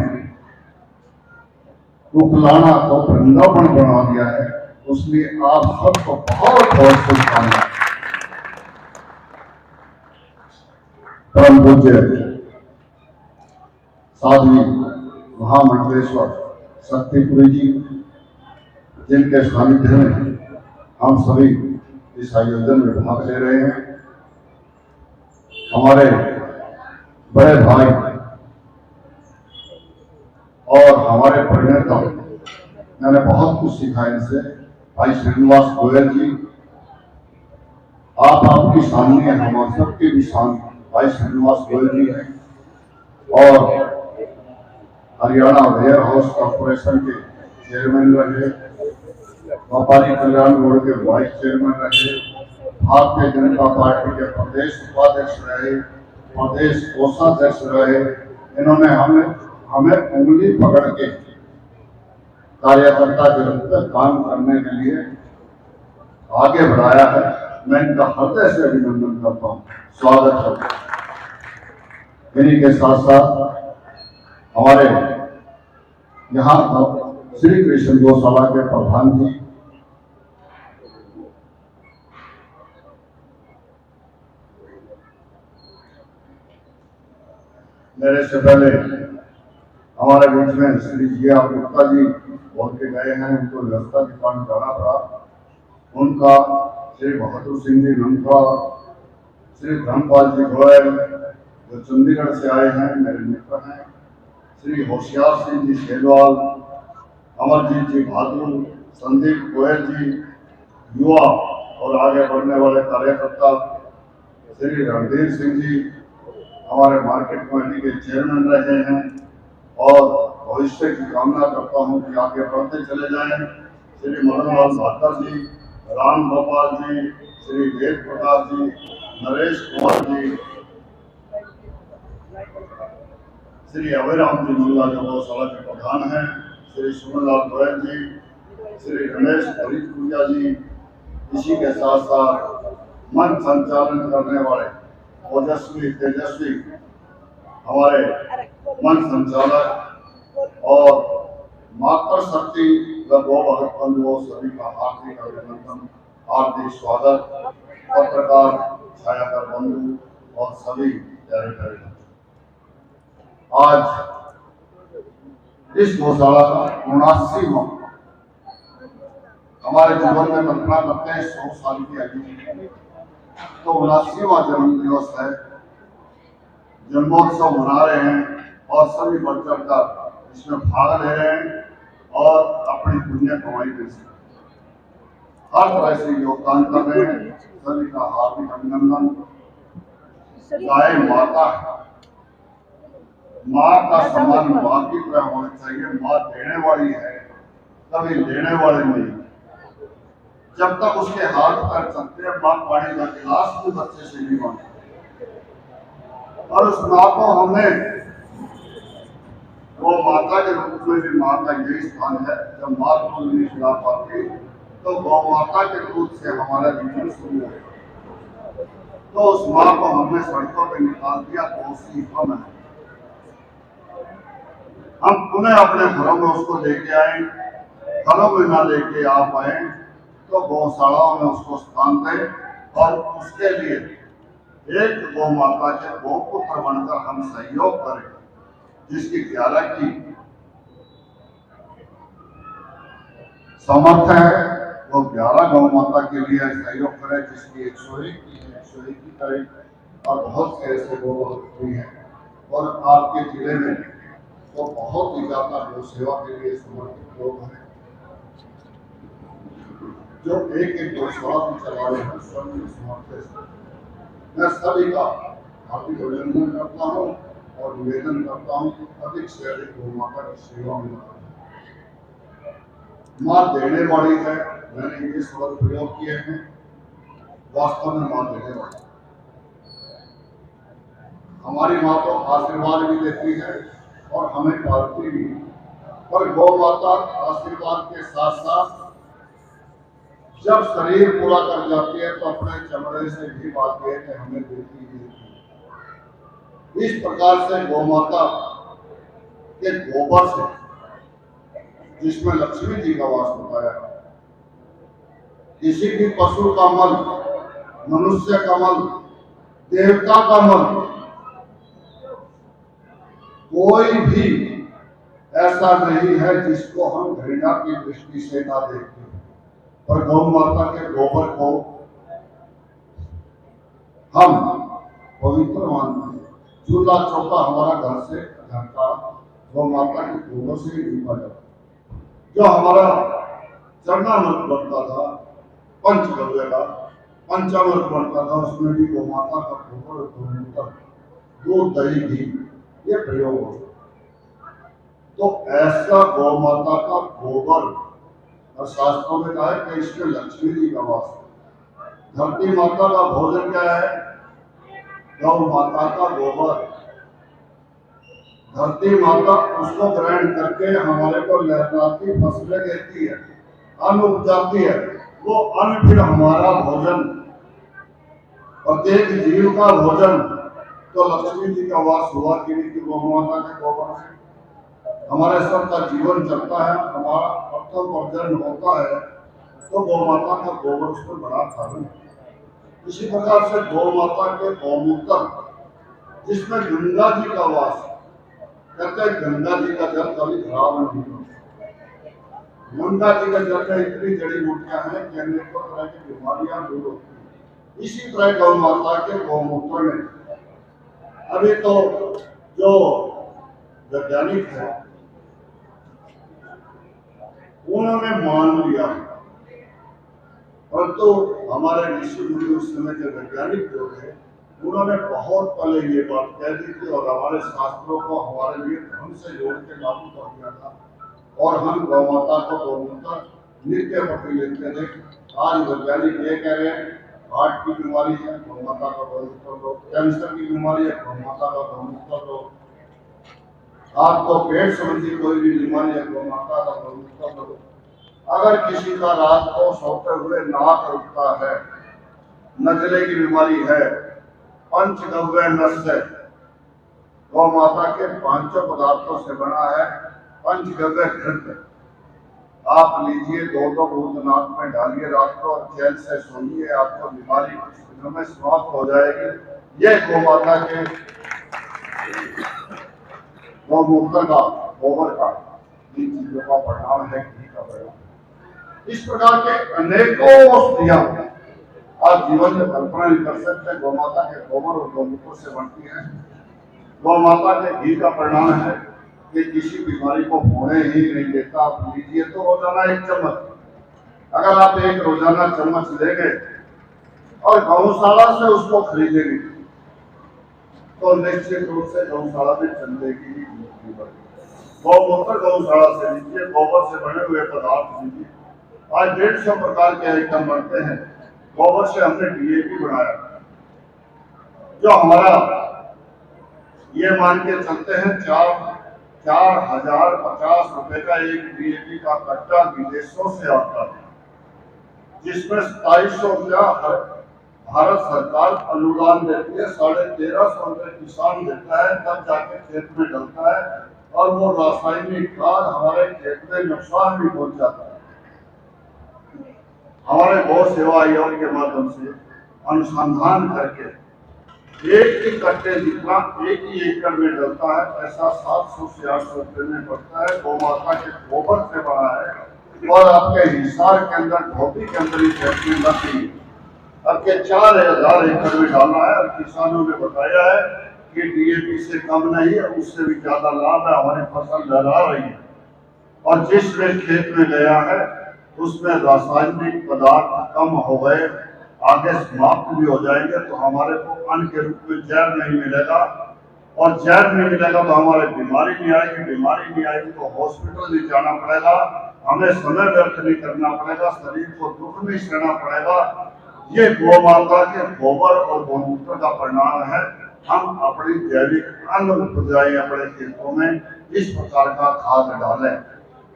S6: उकलाना को वृंदावन बना दिया है, उसलिए आप सबको बहुत बहुत शुभकामनाएं। परम पूज्य साध्वी महामंडलेश्वर शक्तिपुरी जी, जिनके सानिध्य में हम सभी इस आयोजन में भाग ले रहे हैं, हमारे बड़े भाई और हमारे प्रणेता, मैंने बहुत कुछ सीखा इनसे, भाई श्रीनिवास गोयल जी, आपकी सामने हमारे सबके भी सामने भाई श्रीनिवास गोयल जी हैं, और हरियाणा वेयर हाउस कॉर्पोरेशन के चेयरमैन रहे, व्यापारी कल्याण बोर्ड के वाइस चेयरमैन रहे, भारतीय जनता पार्टी के प्रदेश उपाध्यक्ष रहे, प्रदेश कोषाध्यक्ष रहे। इन्होंने हमें उंगली पकड़ के कार्यकर्ता के रूप में काम करने के लिए आगे बढ़ाया है। मैं इनका हृदय से अभिनंदन करता हूँ, स्वागत करता हूँ। इन्हीं के साथ साथ हमारे यहाँ श्री कृष्ण गौशाला के प्रधान जी, मेरे से पहले हमारे बीच में श्री जी.आर. गुप्ता जी बोल के गए हैं, उनको व्यवस्था के कारण जाना पड़ा। उनका श्री बहादुर सिंह जी नंदा, श्री धर्मपाल जी गोयल जो चंडीगढ़ से आए हैं, मेरे मित्र हैं, श्री होशियार सिंह जी सेलवाल, अमरजीत जी बहादुर, संदीप गोयल जी, युवा और आगे बढ़ने वाले कार्यकर्ता, श्री रणधीर सिंह जी हमारे मार्केट कमेटी के चेयरमैन रहे हैं, और भविष्य की कामना करता हूं कि आगे बढ़ते चले जाएं। श्री मदन लाल भाकर जी, राम गोपाल जी, श्री वेद प्रकाश जी, नरेश कुमार जी, श्री अभयराम जी मुल्ला जो गौशाला के प्रधान हैं, श्री सुमनलाल गोयल जी, श्री रमेश हरिपुरिया जी, इसी के साथ साथ मन संचालन करने वाले ओजस्वी तेजस्वी हमारे मन संचालक और मातृ शक्ति व गौ भगत बंधुओं सभी का हार्दिक अभिनंदन, हार्दिक स्वागत। पत्रकार, छायाकर बंधु और सभी प्यारे प्यारे आज इस गौशाला का 79वां हमारे जीवन में कल्पना करते हैं 100 साल की आयु, तो 79वां जन्म दिवस है, जन्मोत्सव मना रहे हैं और सभी बढ़ चढ़ कर इसमें भाग ले रहे हैं और अपनी पुण्य कमाई में से हर तरह से योगदान कर रहे हैं। सभी का हार्दिक अभिनंदन। गाय माता है, माँ का सम्मान माँ की तरह होना चाहिए। माँ देने वाली है, कभी लेने वाले नहीं। जब तक उसके हाथ पैर चलते हैं, माँ पानी का गिलास भी बच्चे से नहीं मांगती। और उस माँ को हमने वो माता के रूप में भी माँ का यही स्थान है। जब माँ को नहीं खिला पाती तो गौ माता के दूध से हमारा जीवन शुरू है। तो उस माँ को हमने सड़कों पे निकाल दिया, तो उसी हम है। हम पुनः अपने घरों में उसको लेके आए, घरों में ना लेके आ पाए तो गौशालाओं में उसको स्थान दें और उसके लिए एक गौ माता के गौ पुत्र बनकर हम सहयोग करें, जिसकी 11 की समर्थ है वो 11 गौ माता के लिए सहयोग करें, जिसकी 101 की करें। और बहुत से ऐसे गौ हुई हैं और आपके जिले में तो बहुत ही ज्यादा गौ सेवा के लिए समर्पित लोग हैं जो एक गौशाला भी चला रहे हैं। सभी समर्पित मैं सभी का हार्दिक अभिनंदन करता हूँ और निवेदन करता हूँ कि अधिक से अधिक गौ माता की सेवा में माँ देने वाली है। मैंने ये शब्द प्रयोग किए हैं, वास्तव में माँ देने वाली। हमारी माँ तो आशीर्वाद भी देती है और हमें पालती भी, पर गौ माता आशीर्वाद के साथ साथ जब शरीर पूरा कर जाती है तो अपने चमड़े से भी पाती है कि हमें देती है। इस प्रकार से गौ माता के गोबर से, जिसमें लक्ष्मी जी का वास बताया है, किसी भी पशु का मल, मनुष्य का मल, देवता का मल, कोई भी ऐसा नहीं है जिसको हम घृणा की दृष्टि से ना देखते। पर गौ माता के गोबर को हम पवित्र मानते हैं। चूल्हा चौका हमारा घर से घर का गौ माता के गोबर से ही लीपा जाता। जो हमारा चरणामृत बनता था, पंचगव्य का पंचामृत बनता था, उसमें भी गौ माता का गोबर, गोमूत्र, दूध, दही, घी ये प्रयोग होता। तो ऐसा गौ माता का गोबर, और शास्त्रों में कहा है कि इसमें लक्ष्मी जी का वास है। धरती माता का भोजन क्या है? गौ माता का गोबर। धरती माता उसको ग्रहण करके हमारे को लहराती फसलें देती है, अन्न उपजाती है। वो अन्न फिर हमारा भोजन, प्रत्येक जीव का भोजन। तो लक्ष्मी जी का वास हुआ कि नहीं कि गौ माता के गोबर से हमारे सबका जीवन चलता है, हमारा अर्थोपार्जन होता है। तो गौ माता का गोबर उसमें बड़ा कारण है। इसी प्रकार से गौ माता के गौमूत्र, जिसमें गंगा जी का वास, कहते हैं गंगा जी का जल कभी खराब नहीं होता। गंगा जी के जल में इतनी जड़ी बूटियां हैं कि अनेकों तरह की बीमारियां दूर होती हैं। इसी तरह गौ माता के गौमूत्र में अभी तो जो वैज्ञानिक है उन्होंने मान लिया, परंतु हमारे ऋषि मुनि उस समय के वैज्ञानिक जो थे उन्होंने बहुत पहले ये बात कह दी थी और हमारे शास्त्रों को हमारे लिए धर्म से जोड़ के लागू कर दिया था। और हम गौ माता को गौमूत्र नित्य पकड़ लेते थे। आज वैज्ञानिक ये कह रहे हैं हार्ट की बीमारी है, गौ माता का गौमूत्र लो, कैंसर की बीमारी है, गौ माता का गौमूत्र लो। आपको पेट संबंधी कोई भी बीमारी है गौ माता का पवित्र करो। अगर किसी का रात को सोते हुए नाक रुकता है, नजले की बीमारी है, पंचगव्य नस्य गौ माता के 5 पदार्थों से बना है पंचगव्य घृत, आप लीजिए 2 बूंद नाक में डालिए रात को और चैन से सोइए, आपको बीमारी कुछ दिनों में समाप्त हो जाएगी। ये गौ माता के गौमूत्र का, गोबर का, इन चीजों का परिणाम है, घी का परिणाम। इस प्रकार के अनेकों औषधियां आप जीवन में कल्पना नहीं कर सकते, गौ माता के गोबर और गौमूत्र से बनती है। गौ माता के घी का परिणाम है कि किसी बीमारी को होने ही नहीं देता। आप लीजिए तो रोजाना 1 चम्मच, अगर आप एक रोजाना चम्मच लेंगे और गौशाला से उसको खरीदेंगे तो निश्चित रूप से गौशाला में चलेगी ही। गौमूत्र गौशाला से लीजिए, गोबर से बने हुए पदार्थ लीजिए। आज 150 प्रकार के आइटम बनते हैं। गोबर से हमने DAP बनाया, जो हमारा ये मान के चलते हैं 4,050 रुपए का एक DAP का कट्टा विदेशों से आता है, जिसमें 2700 रुपया भारत सरकार अनुदान देती है, 1350 रुपए किसान देता है, तब जाके खेत में डलता है और वो रासायनिक खाद हमारे खेत में नुकसान भी पहुंचाता है। हमारे गौ सेवा आयोग के माध्यम से अनुसंधान करके एक ही कट्टे जितना 1 ही एकड़ में डलता है, ऐसा 700 से 800 रुपए में पड़ता है। गौ माता के गोबर से बना है और आपके हिसार के अंदर, धोबी के अंदर ही फैक्ट्री लगती है। आपके 4000 एकड़ में डालना है और किसानों ने बताया है कि DAP से कम नहीं है, उससे भी ज्यादा लाभ है, हमारी फसल लहरा रही है। और जिसमें खेत में गया है उसमें रासायनिक पदार्थ कम हो गए, आगे समाप्त भी हो जाएंगे, तो हमारे को अन्न के रूप में जहर नहीं मिलेगा, और जहर नहीं मिलेगा तो हमारे बीमारी नहीं आएगी, बीमारी नहीं आएगी तो हॉस्पिटल नहीं जाना पड़ेगा, हमें समय व्यर्थ नहीं करना पड़ेगा, शरीर को दुख नहीं सहना पड़ेगा। ये गौ माता के गोबर और गौमूत्र का परिणाम है। हम अपनी जैविक अन्न उपजाएं अपने खेतों में, इस प्रकार का खाद डालें।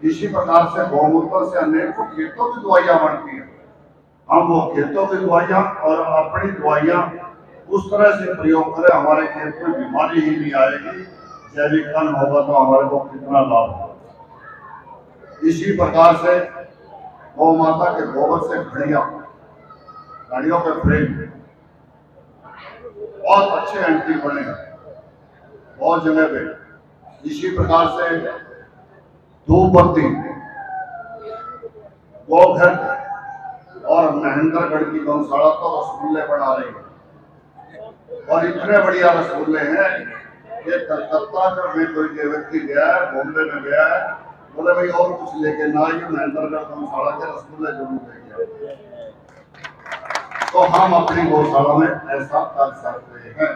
S6: इसी प्रकार से गौमूत्र से अनेकों खेतों की दवाइयां बनती हैं। हम वो खेतों की दवाइयां और अपनी दवाइयां उस तरह से प्रयोग करें, हमारे खेत में बीमारी ही नहीं आएगी। जैविक अन्न होगा तो हमारे को कितना लाभ होगा। इसी प्रकार से गौ माता के गोबर से गाड़ियों के फ्रेम बहुत अच्छे एंटी बने हैं बहुत जगह पे। इसी प्रकार से धूपबत्ती, गोघर और महेंद्रगढ़ की गौशाला तो रसगुल्ले बना रही है, और इतने बढ़िया रसगुल्ले हैं कि कलकत्ता में कोई व्यक्ति गया है, बॉम्बे में गया है, बोले भाई और कुछ लेके ना आइए, महेंद्रगढ़ गौशाला के रसगुल्ले जरूर लेके आए। तो हम अपनी गौशाला में ऐसा कर सकते हैं।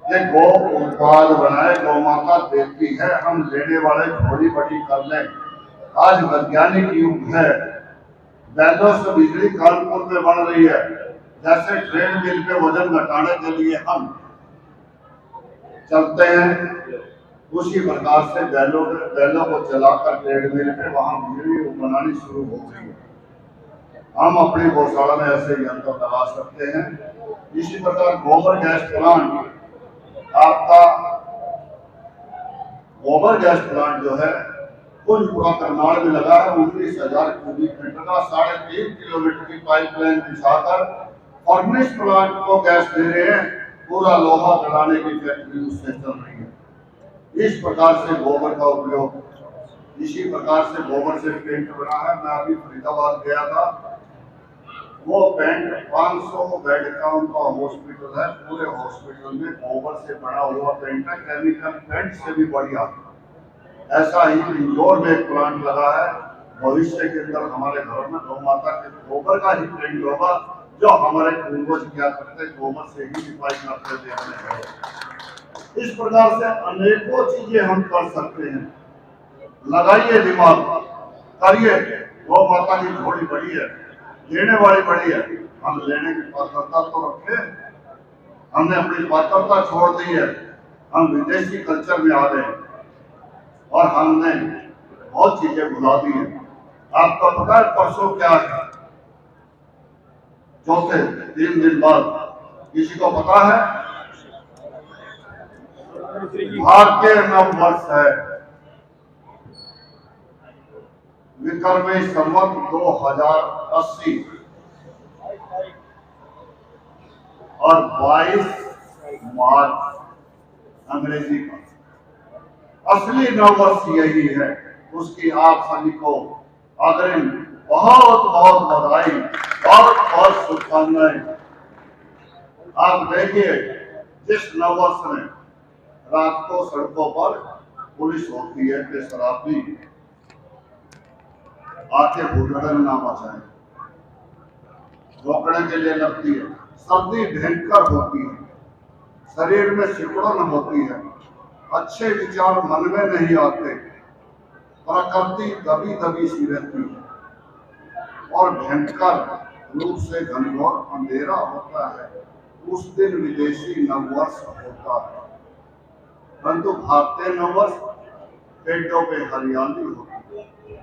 S6: ये गौ उत्पाद बनाए, गौ माता देती है, हम लेने वाले थोड़ी बड़ी कर लें। आज वैज्ञानिक युग है, बैलों से बिजली कानपुर में बन रही है। जैसे ट्रेन मिल पे वजन घटाने के लिए हम चलते हैं, उसी प्रकार से बैलों को चलाकर ट्रेन मिल पे वहां बिजली बनानी शुरू हो गई है। हम अपनी गौशाला में ऐसे यंत्र लगा सकते हैं। इसी प्रकार गोबर गैस प्लांट, आपका गोबर गैस प्लांट जो है कुंजपुरा करनाल में लगा है। 19,000 क्यूबिक मीटर का 3.5 किलोमीटर की पाइपलाइन बिछाकर फर्नेस प्लांट को गैस दे रहे हैं। पूरा लोहा गलाने की फैक्ट्री उससे चल रही है। इस प्रकार से गोबर का उपयोग, इसी प्रकार से गोबर से पेंट बना है। मैं अभी फरीदाबाद गया था, वो पेंट 500 बेड का उनका हॉस्पिटल है, पूरे हॉस्पिटल में गोबर से बना हुआ पेंट है, केमिकल पेंट से भी बढ़िया। ऐसा ही इंदौर में एक प्लांट लगा है। भविष्य के अंदर हमारे घर में गौ माता के गोबर का ही पेंट होगा, जो हमारे पूर्वज किया करते, गोबर से ही लिपाई करते थे। इस प्रकार से अनेकों चीजें हम कर सकते हैं। लगाइए दिमाग, करिए। गौ माता की झोली बड़ी है, लेने वाली बड़ी है, हम लेने की पात्रता तो रखें। हमने अपनी पात्रता छोड़ दी है, हम विदेशी कल्चर में आ रहे हैं और हमने बहुत चीजें भुला दी हैं। आपको पता है परसों क्या है? चौथे 3 दिन बाद किसी को पता है? भारतीय नव वर्ष है, विक्रमी संवत 2080 और 22 मार्च अंग्रेजी का असली नववर्ष यही है। उसकी आप सभी को अग्रिम बहुत बहुत बधाई, बहुत बहुत शुभकामनाएं। आप देखिए, जिस नववर्ष में रात को सड़कों पर पुलिस होती है कि शराबी आके भूगड़न ना बचाए, रोकने के लिए लगती है। सर्दी भयंकर होती है, शरीर में सिकुड़न होती है, अच्छे विचार मन में नहीं आते, प्रकृति दबी दबी सी रहती है और भयंकर रूप से घनघोर अंधेरा होता है। उस दिन विदेशी नववर्ष होता है, परंतु भारतीय नववर्ष पेड़ों पे हरियाली होती है,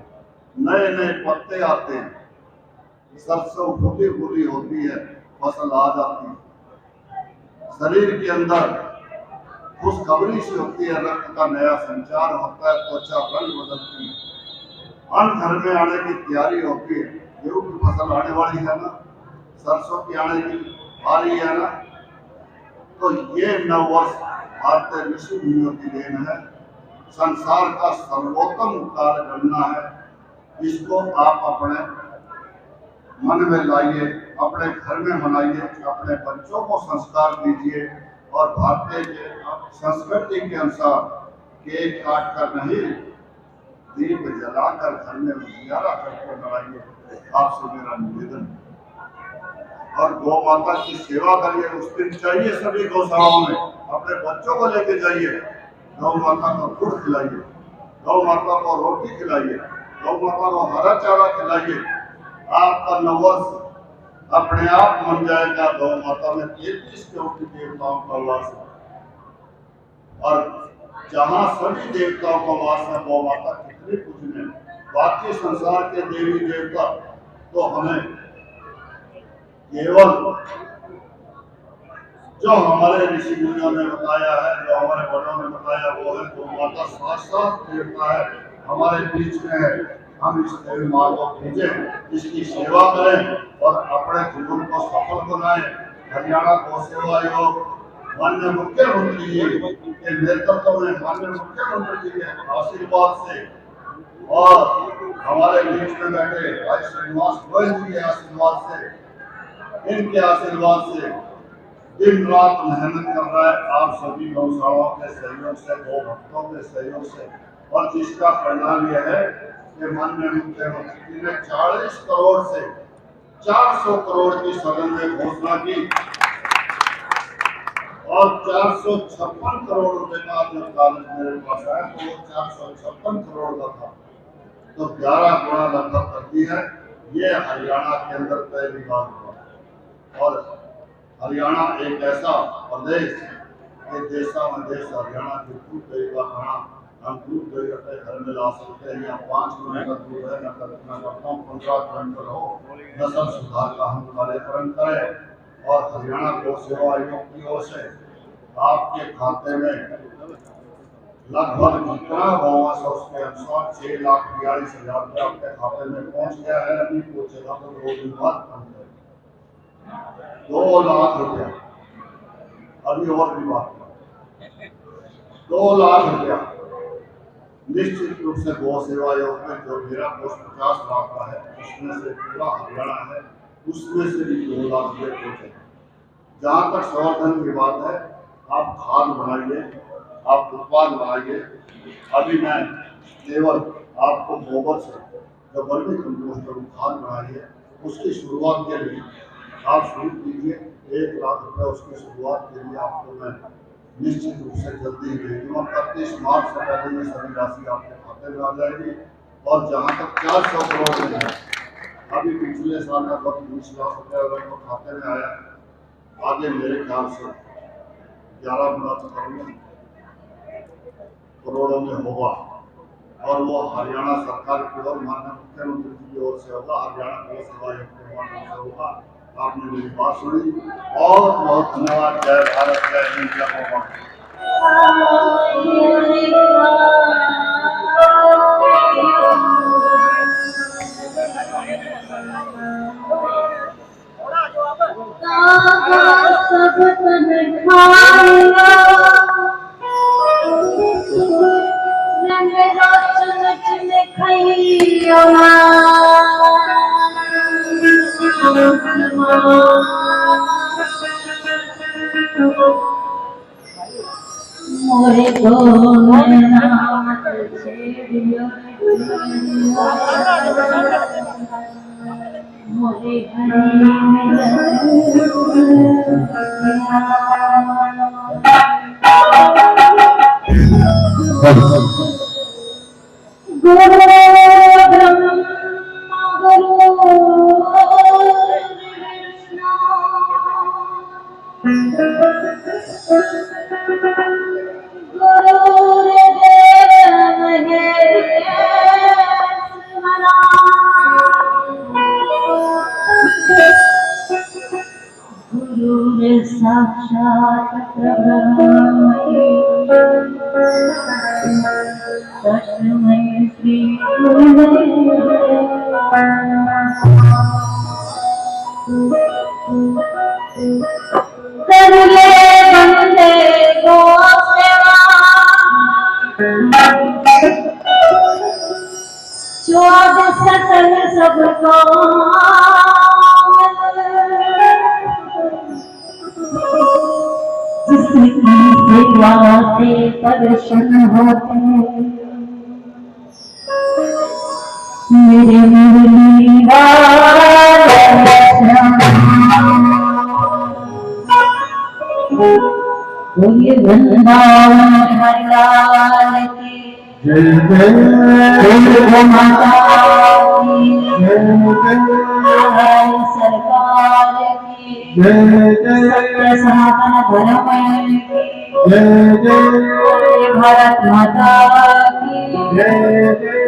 S6: नए नए पत्ते आते हैं, सरसों फूली फूली होती है, फसल आ जाती है, शरीर के अंदर खुशखबरी सी होती है, रक्त का नया संचार होता है, त्वचा रंग बदलती है, अन्न घर में आने की तैयारी होती है। गेहूं की फसल आने वाली है ना, सरसों की आने की आ रही है ना, तो ये नववर्ष भारतीय ऋषि मुनियों की देन है। संसार का सर्वोत्तम कार्य करना है। इसको आप अपने मन में लाइए, अपने घर में मनाइए, अपने बच्चों को संस्कार दीजिए और भारतीय संस्कृति के अनुसार केक काट कर नहीं, दीप जलाकर घर में उजियारा करके मनाइए। आपसे मेरा निवेदन और गौ माता की सेवा करिए। उस दिन चाहिए सभी गौशालाओं में अपने बच्चों को लेके जाइए, गौ माता को दूध खिलाइए, गौ माता को रोटी खिलाइए, गौ माता को हरा चारा खिलाइए। आपका नववर्ष अपने आप बन जाएगा। गौ माता में 33 कोटि देवताओं का वास है और जहाँ सभी देवताओं का वास है, गौ माता कितनी पूजनीय। बाकी संसार के देवी देवता तो हमें केवल जो हमारे ऋषि मुनियों ने बताया है, जो हमारे बड़ों ने बताया, वो है गौ माता साक्षात देवता है, हमारे बीच में है। हम इस देवी माँ को पूजें, इसकी सेवा करें और अपने जीवन को सफल बनाएं। हरियाणा गौ सेवा आयोग माननीय मुख्यमंत्री जी के नेतृत्व में, माननीय मुख्यमंत्री जी के आशीर्वाद से और हमारे बीच में बैठे भाई श्रीनिवास गोयल जी के आशीर्वाद से, इनके आशीर्वाद से दिन रात मेहनत कर रहा है। आप सभी गौशालाओं के सहयोग से, गौ भक्तों के सहयोग से, और जिसका परिणाम यह है कि माननीय मुख्यमंत्री जी ने 40 करोड़ से 400 करोड़ की सदन में घोषणा की और 456 करोड़ रुपए का जब कागज मेरे पास आया तो वो 456 करोड़ का था, तो 11 गुना लगभग कर दी है। ये हरियाणा के अंदर पहली बार हुआ और हरियाणा एक ऐसा प्रदेश, ये देशा में देश हरियाणा के दूध दही का खाना हम दूध दही अपने घर में ला सकते हैं। यहाँ 5 किलोमीटर दूर है, न कल्पना करता हूँ 15 किलोमीटर हो, नस्ल सुधार का हम कार्यक्रम करें और हरियाणा गौ सेवा आयोग की ओर से आपके खाते में लगभग जितना गौवा से उसके अनुसार 6,42,000 रुपये आपके खाते में पहुँच गया है। अभी पहुँचेगा तो 2 दिन बाद 2 लाख रुपया, अभी और भी बात 2 लाख रुपया निश्चित रूप से गौ सेवा आयोग में जो मेरा पोस्ट 50 लाख का है, उसमें से पूरा हरियाणा है, उसमें से भी 2 लाख रुपये पहुंचे। जहाँ तक संवर्धन की बात है, आप खाद बनाइए, आप उत्पाद बनाइए। अभी मैं केवल आपको गोबर से जो वर्मी कंपोस्ट खाद बनाइए, उसकी शुरुआत के लिए आप शुरू कीजिए। 1 लाख रुपये उसकी शुरुआत के लिए आपको मैं निश्चित रूप से जल्दी ही भेजूंगा। 31 मार्च से पहले ये सभी राशि आपके खाते में आ जाएगी। और जहाँ तक 400 करोड़ में है, अभी पिछले साल का 20 लाख रुपये अगर तो खाते में आया, आगे मेरे ख्याल से 11 गुना तो करूँगा, करोड़ों में होगा और वो हरियाणा सरकार की ओर माननीय मुख्यमंत्री जी की ओर से होगा, हरियाणा पुलिस सेवा आयोग के माध्यम से होगा। आपने मेरी बात सुनी, बहुत बहुत धन्यवाद। जय भारत, जय हिंद, जय मां।
S10: मोरे को नाम छेड़ियो मोरे गुरु ब्रह्मा गुरु साक्षात तस्मै श्री गुरुवे बंदे को सेवा चौद सकल सबको जिसकी सेवा से प्रसन्न होते मेरे मुरली बोलिए वृंदावन हरिलाल की जय जय माता की जय सरकार की जय सत्य सनातन धर्म की जय भारत माता की जय